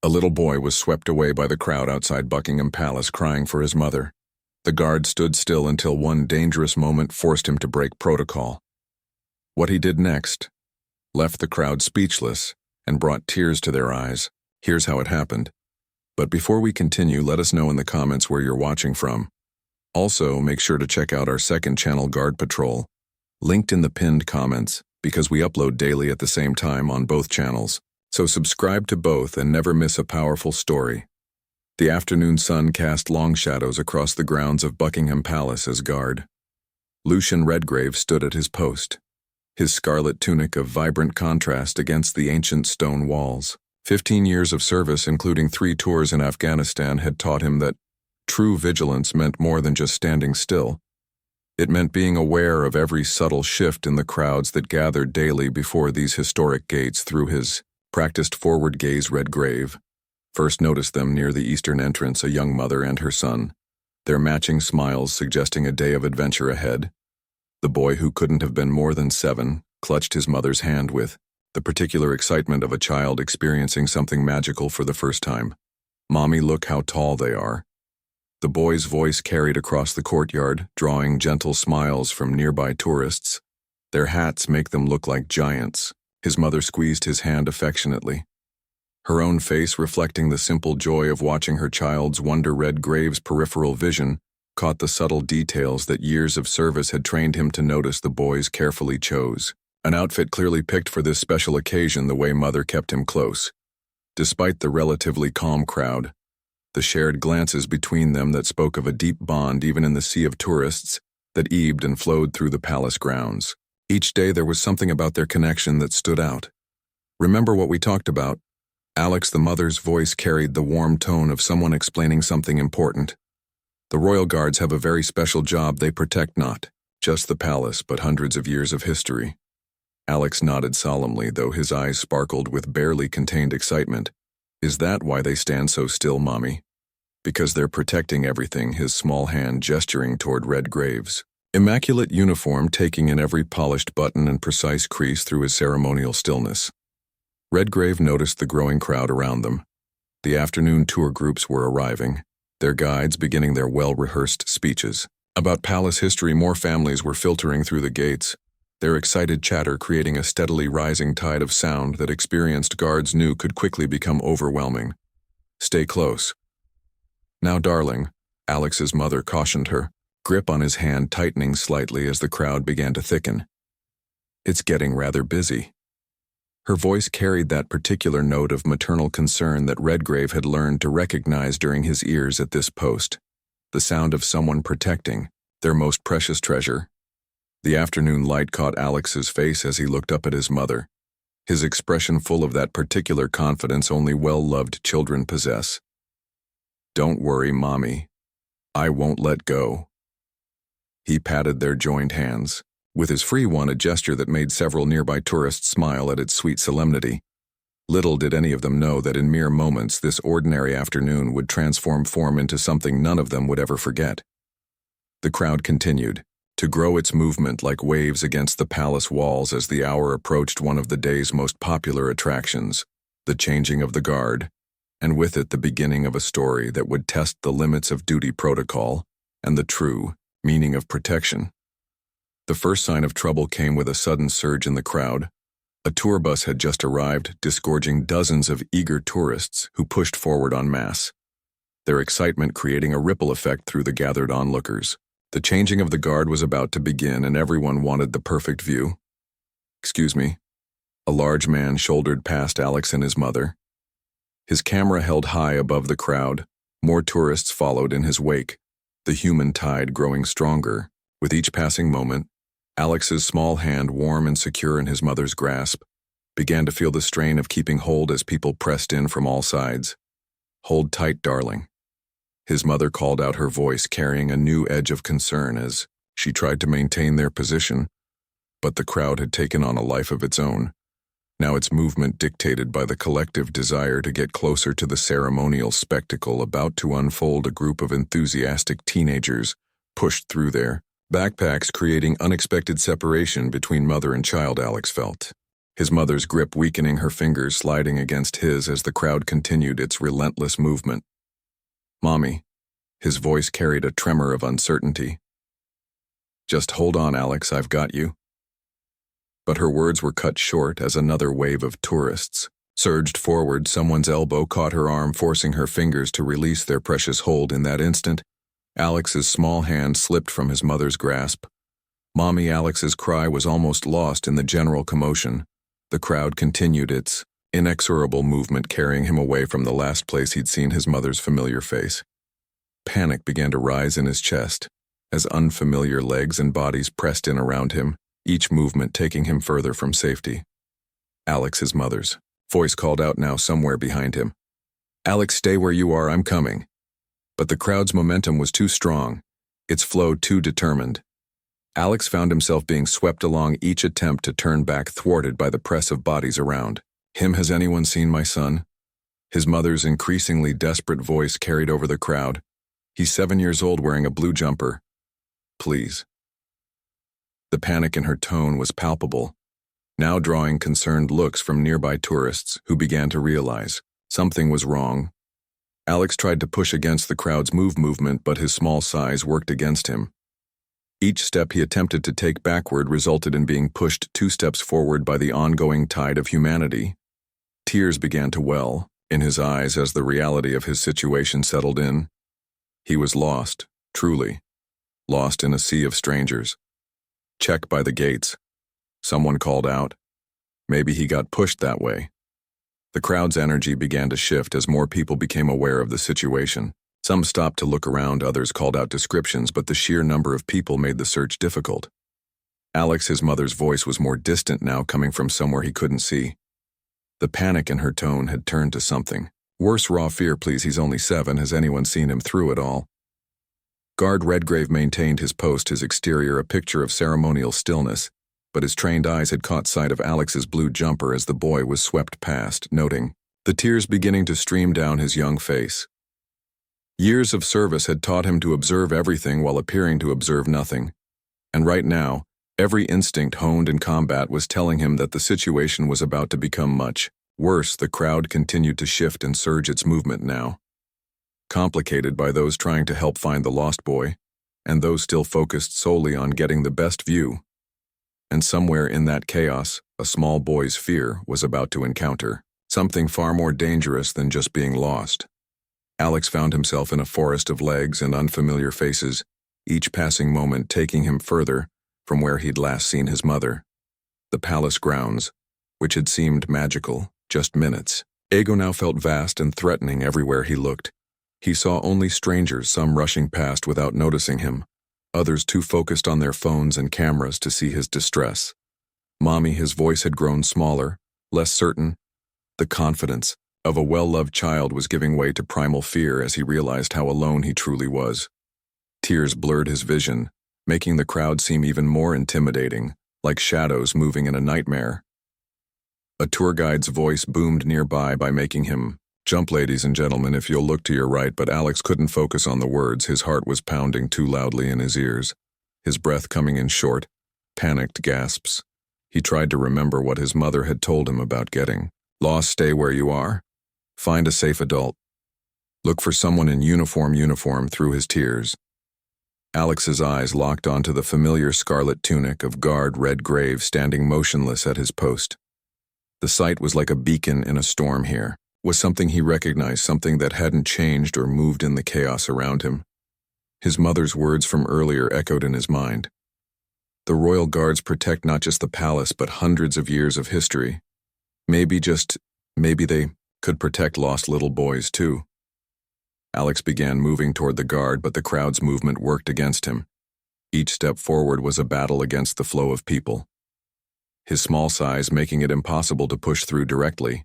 A little boy was swept away by the crowd outside Buckingham Palace crying for his mother. The guard stood still until one dangerous moment forced him to break protocol. What he did next left the crowd speechless and brought tears to their eyes. Here's how it happened. But before we continue, let us know in the comments where you're watching from. Also, make sure to check out our second channel, Guard Patrol, linked in the pinned comments, because we upload daily at the same time on both channels. So subscribe to both and never miss a powerful story. The afternoon sun cast long shadows across the grounds of Buckingham Palace as guard. Lucian Redgrave stood at his post, his scarlet tunic of vibrant contrast against the ancient stone walls. 15 years of service, including 3 tours in Afghanistan, had taught him that true vigilance meant more than just standing still. It meant being aware of every subtle shift in the crowds that gathered daily before these historic gates. Through his practiced forward gaze, Redgrave first noticed them near the eastern entrance, a young mother and her son, their matching smiles suggesting a day of adventure ahead. The boy, who couldn't have been more than 7, clutched his mother's hand with the particular excitement of a child experiencing something magical for the first time. "Mommy, look how tall they are." The boy's voice carried across the courtyard, drawing gentle smiles from nearby tourists. "Their hats make them look like giants." His mother squeezed his hand affectionately, her own face reflecting the simple joy of watching her child's wonder. Redgrave's peripheral vision caught the subtle details that years of service had trained him to notice. The boys carefully chose an outfit clearly picked for this special occasion, the way mother kept him close. Despite the relatively calm crowd, the shared glances between them that spoke of a deep bond even in the sea of tourists that ebbed and flowed through the palace grounds. Each day there was something about their connection that stood out. "Remember what we talked about?" Alex, the mother's voice, carried the warm tone of someone explaining something important. "The royal guards have a very special job. They protect not just the palace, but hundreds of years of history." Alex nodded solemnly, though his eyes sparkled with barely contained excitement. "Is that why they stand so still, Mommy?" "Because they're protecting everything," his small hand gesturing toward Redgrave's immaculate uniform, taking in every polished button and precise crease through his ceremonial stillness. Redgrave noticed the growing crowd around them. The afternoon tour groups were arriving, their guides beginning their well-rehearsed speeches. About palace history, more families were filtering through the gates, their excited chatter creating a steadily rising tide of sound that experienced guards knew could quickly become overwhelming. "Stay close." "Now, darling," Alex's mother cautioned her, grip on his hand tightening slightly as the crowd began to thicken. "It's getting rather busy." Her voice carried that particular note of maternal concern that Redgrave had learned to recognize during his years at this post, the sound of someone protecting their most precious treasure. The afternoon light caught Alex's face as he looked up at his mother, his expression full of that particular confidence only well-loved children possess. "Don't worry, Mommy. I won't let go." He patted their joined hands, with his free one a gesture that made several nearby tourists smile at its sweet solemnity. Little did any of them know that in mere moments this ordinary afternoon would transform form into something none of them would ever forget. The crowd continued to grow, its movement like waves against the palace walls as the hour approached one of the day's most popular attractions, the changing of the guard, and with it the beginning of a story that would test the limits of duty protocol and the true meaning of protection. The first sign of trouble came with a sudden surge in the crowd. A tour bus had just arrived, disgorging dozens of eager tourists who pushed forward en masse, their excitement creating a ripple effect through the gathered onlookers. The changing of the guard was about to begin, and everyone wanted the perfect view. "Excuse me." A large man shouldered past Alex and his mother, his camera held high above the crowd. More tourists followed in his wake, the human tide growing stronger. With each passing moment, Alex's small hand, warm and secure in his mother's grasp, began to feel the strain of keeping hold as people pressed in from all sides. "Hold tight, darling." His mother called out, her voice carrying a new edge of concern as she tried to maintain their position, but the crowd had taken on a life of its own, now its movement dictated by the collective desire to get closer to the ceremonial spectacle about to unfold. A group of enthusiastic teenagers pushed through their backpacks, creating unexpected separation between mother and child, Alex felt. his mother's grip weakening, her fingers sliding against his as the crowd continued its relentless movement. "Mommy," his voice carried a tremor of uncertainty. "Just hold on, Alex, I've got you." But her words were cut short as another wave of tourists surged forward. Someone's elbow caught her arm, forcing her fingers to release their precious hold. In that instant, Alex's small hand slipped from his mother's grasp. "Mommy!" Alex's cry was almost lost in the general commotion. The crowd continued its inexorable movement, carrying him away from the last place he'd seen his mother's familiar face. Panic began to rise in his chest as unfamiliar legs and bodies pressed in around him, each movement taking him further from safety. Alex, his mother's voice called out now somewhere behind him. "Alex, stay where you are, I'm coming." But the crowd's momentum was too strong, its flow too determined. Alex found himself being swept along, each attempt to turn back thwarted by the press of bodies around him. "Has anyone seen my son?" His mother's increasingly desperate voice carried over the crowd. "He's 7 years old, wearing a blue jumper. Please." The panic in her tone was palpable, now drawing concerned looks from nearby tourists who began to realize something was wrong. Alex tried to push against the crowd's movement, but his small size worked against him. Each step he attempted to take backward resulted in being pushed 2 steps forward by the ongoing tide of humanity. Tears began to well in his eyes as the reality of his situation settled in. He was lost, truly, lost in a sea of strangers. "Check by the gates," someone called out. Maybe he got pushed that way. The crowd's energy began to shift as more people became aware of the situation. Some stopped to look around, others called out descriptions, but the sheer number of people made the search difficult. Alex, his mother's voice was more distant now, coming from somewhere he couldn't see. The panic in her tone had turned to something worse, raw fear. "Please, he's only 7. Has anyone seen him through it all?" Guard Redgrave maintained his post, his exterior a picture of ceremonial stillness, but his trained eyes had caught sight of Alex's blue jumper as the boy was swept past, noting the tears beginning to stream down his young face. Years of service had taught him to observe everything while appearing to observe nothing, and right now, every instinct honed in combat was telling him that the situation was about to become much worse. The crowd continued to shift and surge, its movement now complicated by those trying to help find the lost boy, and those still focused solely on getting the best view. And somewhere in that chaos, a small boy's fear was about to encounter something far more dangerous than just being lost. Alex found himself in a forest of legs and unfamiliar faces, each passing moment taking him further from where he'd last seen his mother. The palace grounds, which had seemed magical just minutes ago, now felt vast and threatening everywhere he looked. He saw only strangers, some rushing past without noticing him, others too focused on their phones and cameras to see his distress. "Mommy," his voice had grown smaller, less certain. The confidence of a well-loved child was giving way to primal fear as he realized how alone he truly was. Tears blurred his vision, making the crowd seem even more intimidating, like shadows moving in a nightmare. A tour guide's voice boomed nearby by making him jump. "Ladies and gentlemen, if you'll look to your right," but Alex couldn't focus on the words. His heart was pounding too loudly in his ears, his breath coming in short, panicked gasps. He tried to remember what his mother had told him about getting lost. "Stay where you are. Find a safe adult. Look for someone in uniform." Through his tears, Alex's eyes locked onto the familiar scarlet tunic of Guard Redgrave standing motionless at his post. The sight was like a beacon in a storm here. Was something he recognized, something that hadn't changed or moved in the chaos around him. His mother's words from earlier echoed in his mind. The royal guards protect not just the palace but hundreds of years of history. Maybe they could protect lost little boys too. Alex began moving toward the guard, but the crowd's movement worked against him. Each step forward was a battle against the flow of people, his small size making it impossible to push through directly.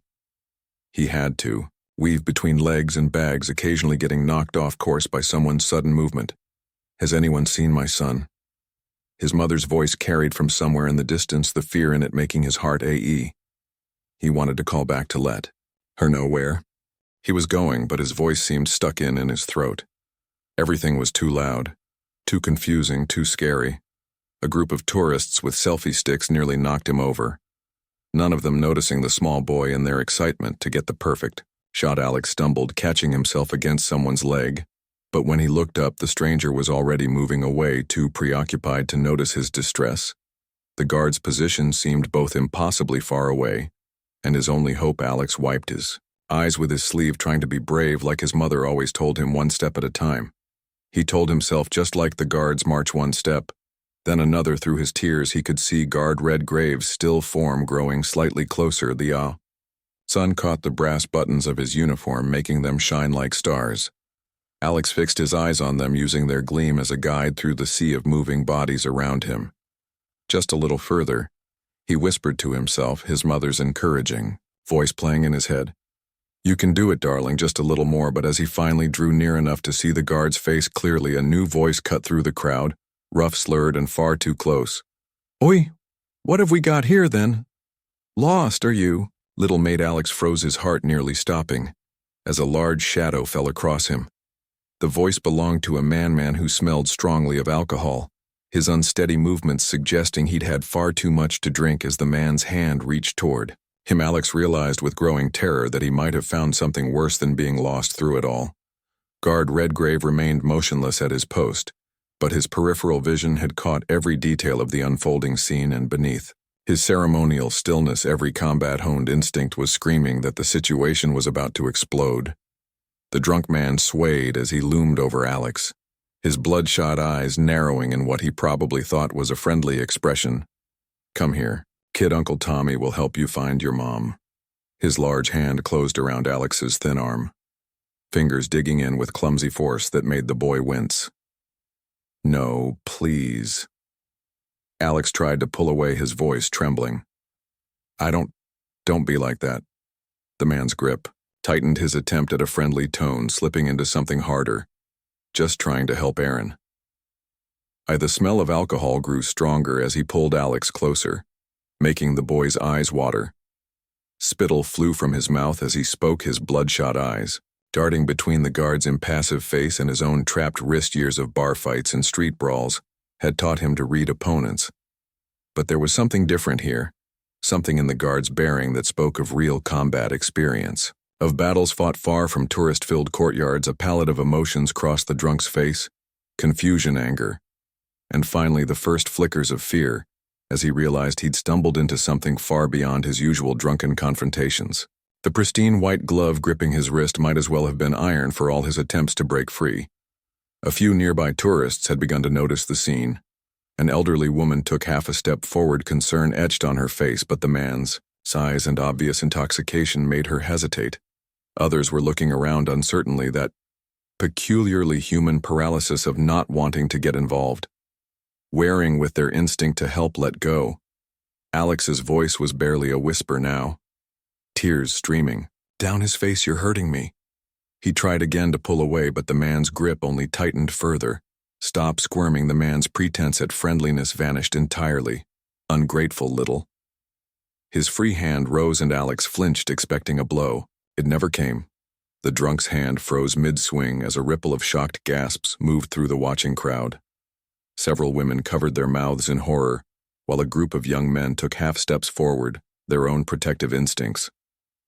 He had to weave between legs and bags, occasionally getting knocked off course by someone's sudden movement. "Has anyone seen my son?" His mother's voice carried from somewhere in the distance, the fear in it making his heart ache. He wanted to call back to let her know where he was going, but his voice seemed stuck in his throat. Everything was too loud, too confusing, too scary. A group of tourists with selfie sticks nearly knocked him over. none of them noticing the small boy in their excitement to get the perfect shot. Alex stumbled, catching himself against someone's leg, but when he looked up, the stranger was already moving away, too preoccupied to notice his distress. The guard's position seemed both impossibly far away, and his only hope. Alex wiped his eyes with his sleeve, trying to be brave like his mother always told him, one step at a time. He told himself, just like the guards, march one step, then another. Through his tears, he could see guard Redgrave's still form growing slightly closer. The sun caught the brass buttons of his uniform, making them shine like stars. Alex fixed his eyes on them, using their gleam as a guide through the sea of moving bodies around him. Just a little further, he whispered to himself, his mother's encouraging voice playing in his head. "You can do it, darling, just a little more." But as he finally drew near enough to see the guard's face clearly, a new voice cut through the crowd, rough, slurred, and far too close. "Oi, what have we got here, then? Lost, are you?" Little mate Alex froze, his heart nearly stopping, as a large shadow fell across him. The voice belonged to a man who smelled strongly of alcohol, his unsteady movements suggesting he'd had far too much to drink. As the man's hand reached toward him, Alex realized with growing terror that he might have found something worse than being lost through it all. Guard Redgrave remained motionless at his post, but his peripheral vision had caught every detail of the unfolding scene, and beneath his ceremonial stillness, every combat-honed instinct was screaming that the situation was about to explode. The drunk man swayed as he loomed over Alex, his bloodshot eyes narrowing in what he probably thought was a friendly expression. "Come here, kid. Uncle Tommy will help you find your mom." His large hand closed around Alex's thin arm, fingers digging in with clumsy force that made the boy wince. "No, please." Alex tried to pull away, his voice trembling. Don't be like that." The man's grip tightened, his attempt at a friendly tone slipping into something harder. "Just trying to help Aaron." The smell of alcohol grew stronger as he pulled Alex closer, making the boy's eyes water. Spittle flew from his mouth as he spoke, his bloodshot eyes darting between the guard's impassive face and his own trapped wrist. Years of bar fights and street brawls had taught him to read opponents. But there was something different here, something in the guard's bearing that spoke of real combat experience, of battles fought far from tourist-filled courtyards. A palette of emotions crossed the drunk's face: confusion, anger, and finally the first flickers of fear, as he realized he'd stumbled into something far beyond his usual drunken confrontations. The pristine white glove gripping his wrist might as well have been iron for all his attempts to break free. A few nearby tourists had begun to notice the scene. An elderly woman took half a step forward, concern etched on her face, but the man's size and obvious intoxication made her hesitate. Others were looking around uncertainly, that peculiarly human paralysis of not wanting to get involved, wearing with their instinct to help let go. Alex's voice was barely a whisper now, tears streaming down his face. "You're hurting me." He tried again to pull away, but the man's grip only tightened further. "Stop squirming." The man's pretense at friendliness vanished entirely. "Ungrateful little." His free hand rose and Alex flinched, expecting a blow. It never came. The drunk's hand froze mid-swing as a ripple of shocked gasps moved through the watching crowd. Several women covered their mouths in horror, while a group of young men took half steps forward, their own protective instincts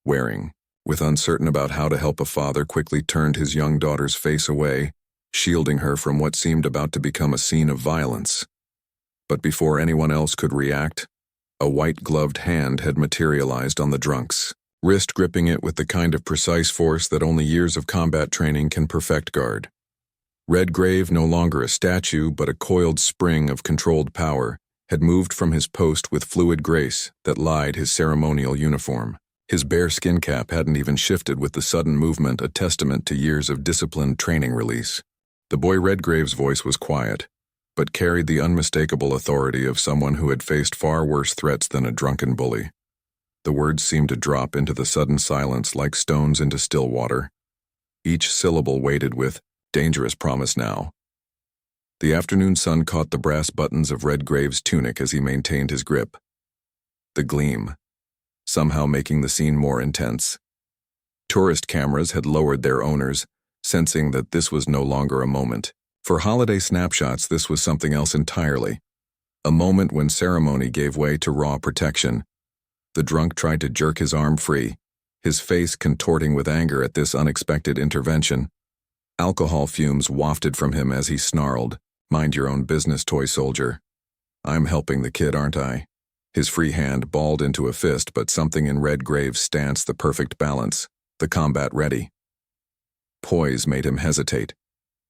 wearing. With uncertain about how to help, a father quickly turned his young daughter's face away, shielding her from what seemed about to become a scene of violence. But before anyone else could react, a white-gloved hand had materialized on the drunk's wrist, gripping it with the kind of precise force that only years of combat training can perfect. Guard Redgrave, no longer a statue but a coiled spring of controlled power, had moved from his post with fluid grace that lied his ceremonial uniform. His bare skin cap hadn't even shifted with the sudden movement, a testament to years of disciplined training release. The boy Redgrave's voice was quiet, but carried the unmistakable authority of someone who had faced far worse threats than a drunken bully. The words seemed to drop into the sudden silence like stones into still water, each syllable weighted with dangerous promise now. The afternoon sun caught the brass buttons of Redgrave's tunic as he maintained his grip. The gleam, somehow making the scene more intense. Tourist cameras had lowered their owners, sensing that this was no longer a moment for holiday snapshots. This was something else entirely. A moment when ceremony gave way to raw protection. The drunk tried to jerk his arm free, his face contorting with anger at this unexpected intervention. Alcohol fumes wafted from him as he snarled, "Mind your own business, toy soldier. I'm helping the kid, aren't I?" His free hand balled into a fist, but something in Redgrave's stance the perfect balance, the combat ready. Poise made him hesitate.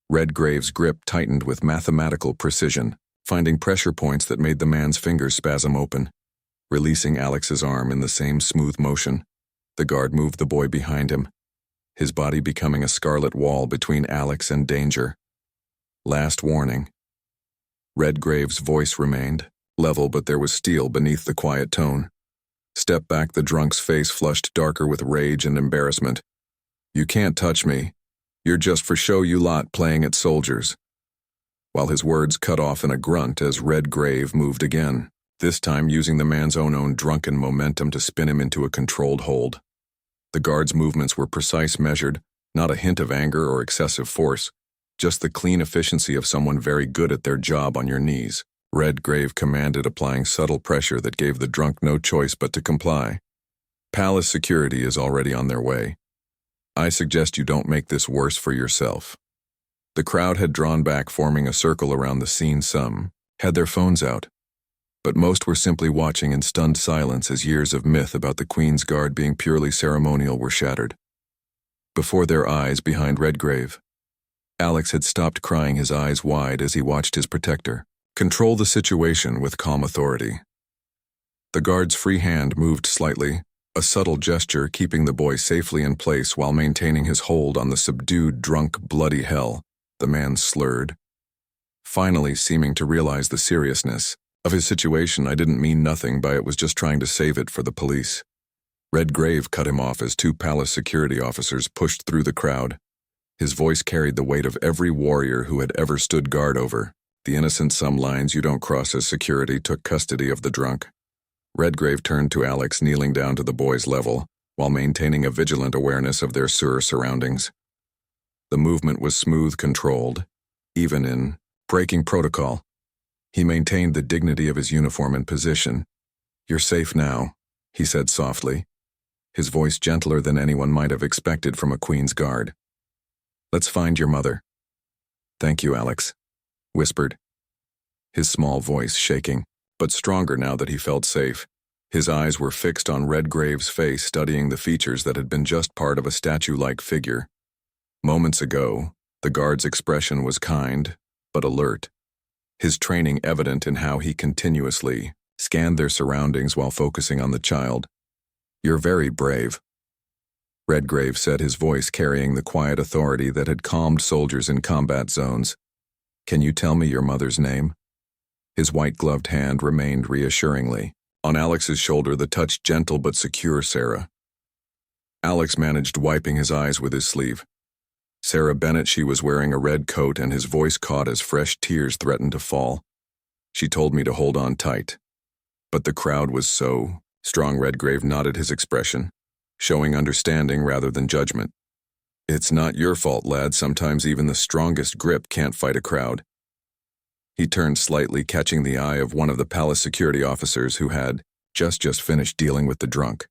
Redgrave's grip tightened with mathematical precision, finding pressure points that made the man's fingers spasm open. Releasing Alex's arm in the same smooth motion, the guard moved the boy behind him, his body becoming a scarlet wall between Alex and danger. Last warning. Redgrave's voice remained, level, but there was steel beneath the quiet tone. Step back. The drunk's face flushed darker with rage and embarrassment. "You can't touch me. You're just for show, you lot, playing at soldiers." While his words cut off in a grunt as Redgrave moved again, this time using the man's own drunken momentum to spin him into a controlled hold. The guard's movements were precise, measured, not a hint of anger or excessive force, just the clean efficiency of someone very good at their job on your knees. Redgrave commanded, applying subtle pressure that gave the drunk no choice but to comply. "Palace security is already on their way. I suggest you don't make this worse for yourself." The crowd had drawn back, forming a circle around the scene. Some had their phones out, but most were simply watching in stunned silence as years of myth about the Queen's Guard being purely ceremonial were shattered. Before their eyes, behind Redgrave, Alex had stopped crying, his eyes wide as he watched his protector control the situation with calm authority. The guard's free hand moved slightly, a subtle gesture keeping the boy safely in place while maintaining his hold on the subdued, drunk, bloody hell. The man slurred, finally seeming to realize the seriousness of his situation. "I didn't mean nothing by it, was just trying to save it for the police." Redgrave cut him off as two palace security officers pushed through the crowd. His voice carried the weight of every warrior who had ever stood guard over the innocent. "Some lines you don't cross as security," took custody of the drunk. Redgrave turned to Alex, kneeling down to the boy's level, while maintaining a vigilant awareness of their surroundings. The movement was smooth, controlled, even in breaking protocol. He maintained the dignity of his uniform and position. "You're safe now," he said softly, his voice gentler than anyone might have expected from a Queen's Guard. "Let's find your mother." "Thank you, Alex," whispered, his small voice shaking, but stronger now that he felt safe. His eyes were fixed on Redgrave's face, studying the features that had been just part of a statue-like figure. Moments ago, the guard's expression was kind, but alert, his training evident in how he continuously scanned their surroundings while focusing on the child. "You're very brave," Redgrave said, his voice carrying the quiet authority that had calmed soldiers in combat zones. "Can you tell me your mother's name?" His white-gloved hand remained reassuringly on Alex's shoulder, the touch gentle but secure. "Sarah." Alex managed wiping his eyes with his sleeve. "Sarah Bennett." She was wearing a red coat, and his voice caught as fresh tears threatened to fall. "She told me to hold on tight." "But the crowd was so strong." Redgrave nodded, his expression showing understanding rather than judgment. "It's not your fault, lad. Sometimes even the strongest grip can't fight a crowd." He turned slightly, catching the eye of one of the palace security officers who had just finished dealing with the drunk.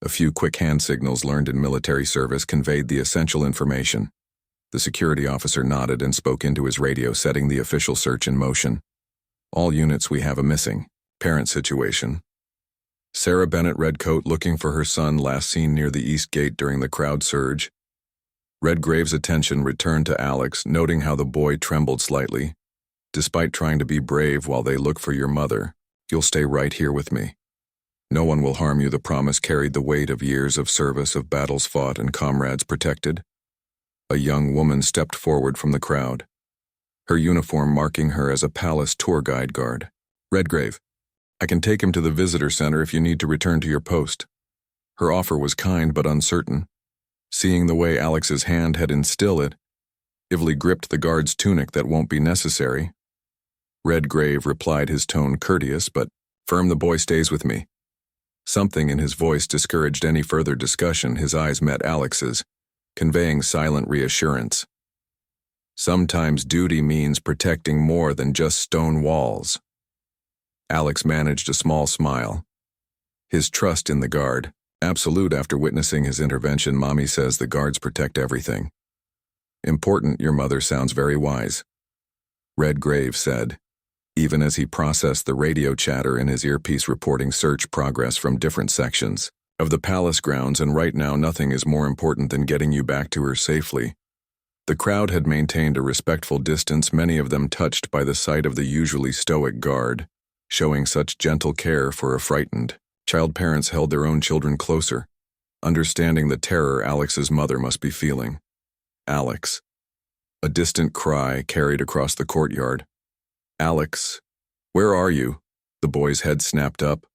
A few quick hand signals learned in military service conveyed the essential information. The security officer nodded and spoke into his radio, setting the official search in motion. "All units, we have a missing parent situation. Sarah Bennett, redcoat, looking for her son, last seen near the east gate during the crowd surge." Redgrave's attention returned to Alex, noting how the boy trembled slightly. "Despite trying to be brave while they look for your mother, you'll stay right here with me. No one will harm you." The promise carried the weight of years of service, of battles fought and comrades protected. A young woman stepped forward from the crowd, her uniform marking her as a palace tour guard. "Redgrave, I can take him to the visitor center if you need to return to your post." Her offer was kind but uncertain. Seeing the way Alex's hand had instilled it, Ivley gripped the guard's tunic. "That won't be necessary." Redgrave replied, his tone courteous but firm. "The boy stays with me." Something in his voice discouraged any further discussion. His eyes met Alex's, conveying silent reassurance. Sometimes duty means protecting more than just stone walls. Alex managed a small smile. His trust in the guard, absolute after witnessing his intervention. Mommy says the guards protect everything. Important, your mother sounds very wise, Redgrave said, even as he processed the radio chatter in his earpiece reporting search progress from different sections of the palace grounds, and right now nothing is more important than getting you back to her safely. The crowd had maintained a respectful distance, many of them touched by the sight of the usually stoic guard, showing such gentle care for a frightened child. Parents held their own children closer, understanding the terror Alex's mother must be feeling. Alex. A distant cry carried across the courtyard. Alex, where are you? The boy's head snapped up,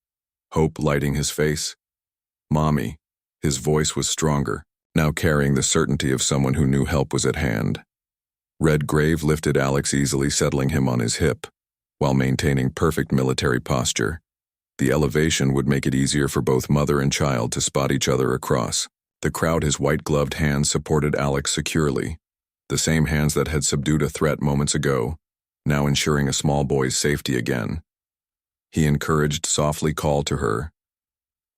hope lighting his face. Mommy. His voice was stronger, now carrying the certainty of someone who knew help was at hand. Redgrave lifted Alex easily, settling him on his hip, while maintaining perfect military posture. The elevation would make it easier for both mother and child to spot each other across. The crowd, his white-gloved hands supported Alex securely, the same hands that had subdued a threat moments ago, now ensuring a small boy's safety again. He encouraged, softly called to her.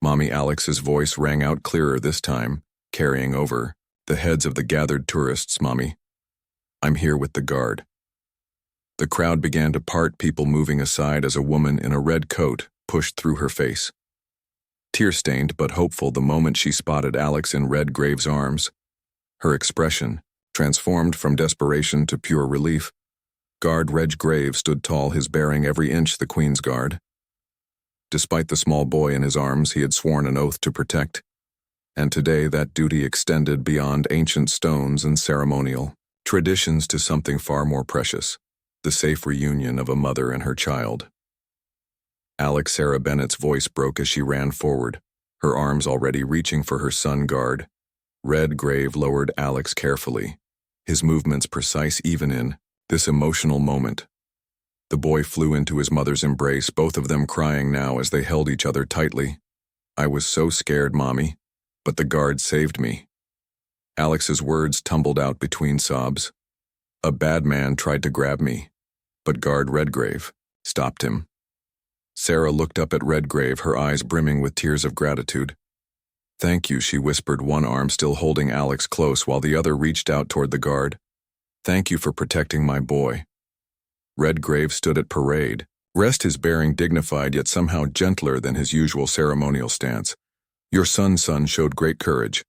Mommy. Alex's voice rang out clearer this time, carrying over the heads of the gathered tourists. Mommy, I'm here with the guard. The crowd began to part, people moving aside as a woman in a red coat pushed through her face. Tear-stained but hopeful the moment she spotted Alex in Redgrave's arms. Her expression transformed from desperation to pure relief. Guard Redgrave stood tall, his bearing every inch the Queen's Guard. Despite the small boy in his arms, he had sworn an oath to protect, and today that duty extended beyond ancient stones and ceremonial traditions to something far more precious, the safe reunion of a mother and her child. Alex. Sarah Bennett's voice broke as she ran forward, her arms already reaching for her son. Guard Redgrave lowered Alex carefully, his movements precise even in this emotional moment. The boy flew into his mother's embrace, both of them crying now as they held each other tightly. I was so scared, Mommy, but the guard saved me. Alex's words tumbled out between sobs. A bad man tried to grab me, but Guard Redgrave stopped him. Sarah looked up at Redgrave, her eyes brimming with tears of gratitude. Thank you, she whispered, one arm still holding Alex close while the other reached out toward the guard. Thank you for protecting my boy. Redgrave stood at parade, his bearing dignified yet somehow gentler than his usual ceremonial stance. Your son showed great courage.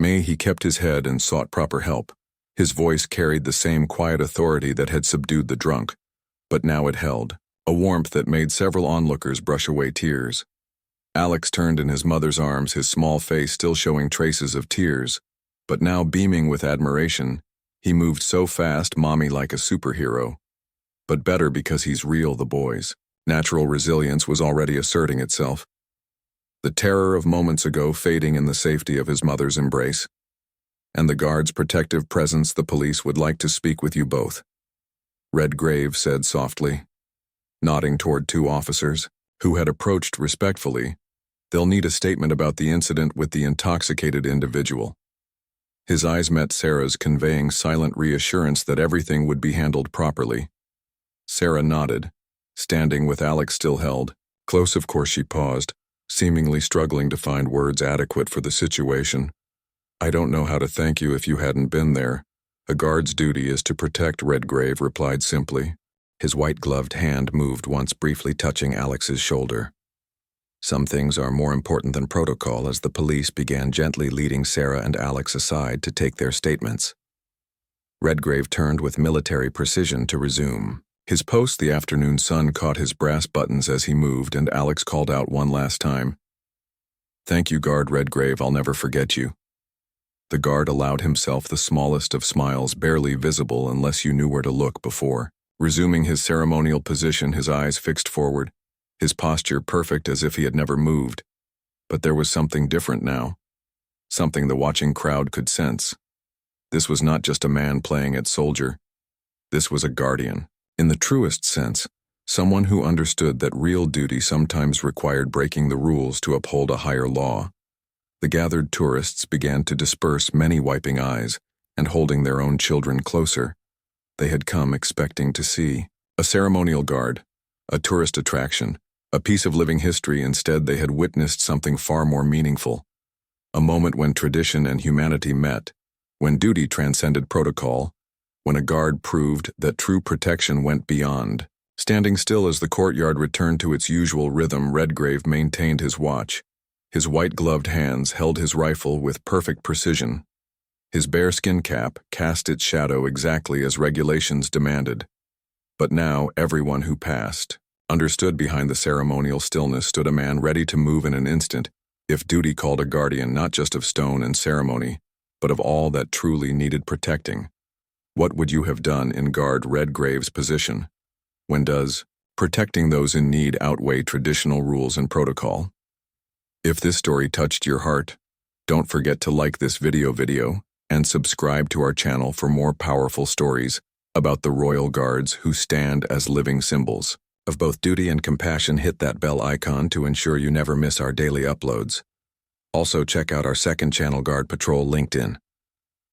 He kept his head and sought proper help. His voice carried the same quiet authority that had subdued the drunk, but now it held a warmth that made several onlookers brush away tears. Alex turned in his mother's arms, his small face still showing traces of tears, but now beaming with admiration. He moved so fast, Mommy, like a superhero. But better because he's real. The boy's natural resilience was already asserting itself. The terror of moments ago fading in the safety of his mother's embrace. And the guard's protective presence. The police would like to speak with you both, Redgrave said softly, nodding toward two officers who had approached respectfully. They'll need a statement about the incident with the intoxicated individual. His eyes met Sarah's, conveying silent reassurance that everything would be handled properly. Sarah nodded, standing with Alex still held close. Of course. She paused, seemingly struggling to find words adequate for the situation. I don't know how to thank you if you hadn't been there. A guard's duty is to protect, Redgrave replied simply. His white-gloved hand moved once, briefly touching Alex's shoulder. Some things are more important than protocol, as the police began gently leading Sarah and Alex aside to take their statements. Redgrave turned with military precision to resume his post. The afternoon sun caught his brass buttons as he moved, and Alex called out one last time. Thank you, Guard Redgrave, I'll never forget you. The guard allowed himself the smallest of smiles, barely visible unless you knew where to look, before resuming his ceremonial position, his eyes fixed forward, his posture perfect as if he had never moved. But there was something different now, something the watching crowd could sense. This was not just a man playing at soldier. This was a guardian, in the truest sense, someone who understood that real duty sometimes required breaking the rules to uphold a higher law. The gathered tourists began to disperse, many wiping eyes and holding their own children closer. They had come expecting to see a ceremonial guard, a tourist attraction, A piece of living history. Instead, they had witnessed something far more meaningful. A moment when tradition and humanity met, when duty transcended protocol, when a guard proved that true protection went beyond. Standing still as the courtyard returned to its usual rhythm, Redgrave maintained his watch. His white-gloved hands held his rifle with perfect precision. His bearskin cap cast its shadow exactly as regulations demanded. But now everyone who passed understood behind the ceremonial stillness stood a man ready to move in an instant if duty called, a guardian not just of stone and ceremony, but of all that truly needed protecting. What would you have done in Guard Redgrave's position? When does protecting those in need outweigh traditional rules and protocol? If this story touched your heart, don't forget to like this video and subscribe to our channel for more powerful stories about the royal guards who stand as living symbols of both duty and compassion. Hit that bell icon to ensure you never miss our daily uploads. Also, check out our second channel, Guard Patrol, linked in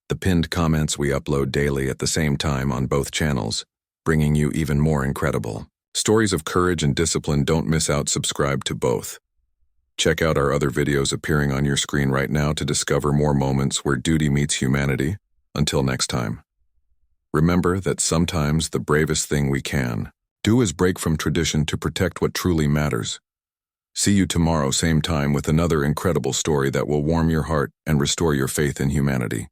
the pinned comments. We upload daily at the same time on both channels, bringing you even more incredible stories of courage and discipline. Don't miss out. Subscribe to both. Check out our other videos appearing on your screen right now to discover more moments where duty meets humanity. Until next time, remember that sometimes the bravest thing we can do is break from tradition to protect what truly matters. See you tomorrow, same time, with another incredible story that will warm your heart and restore your faith in humanity.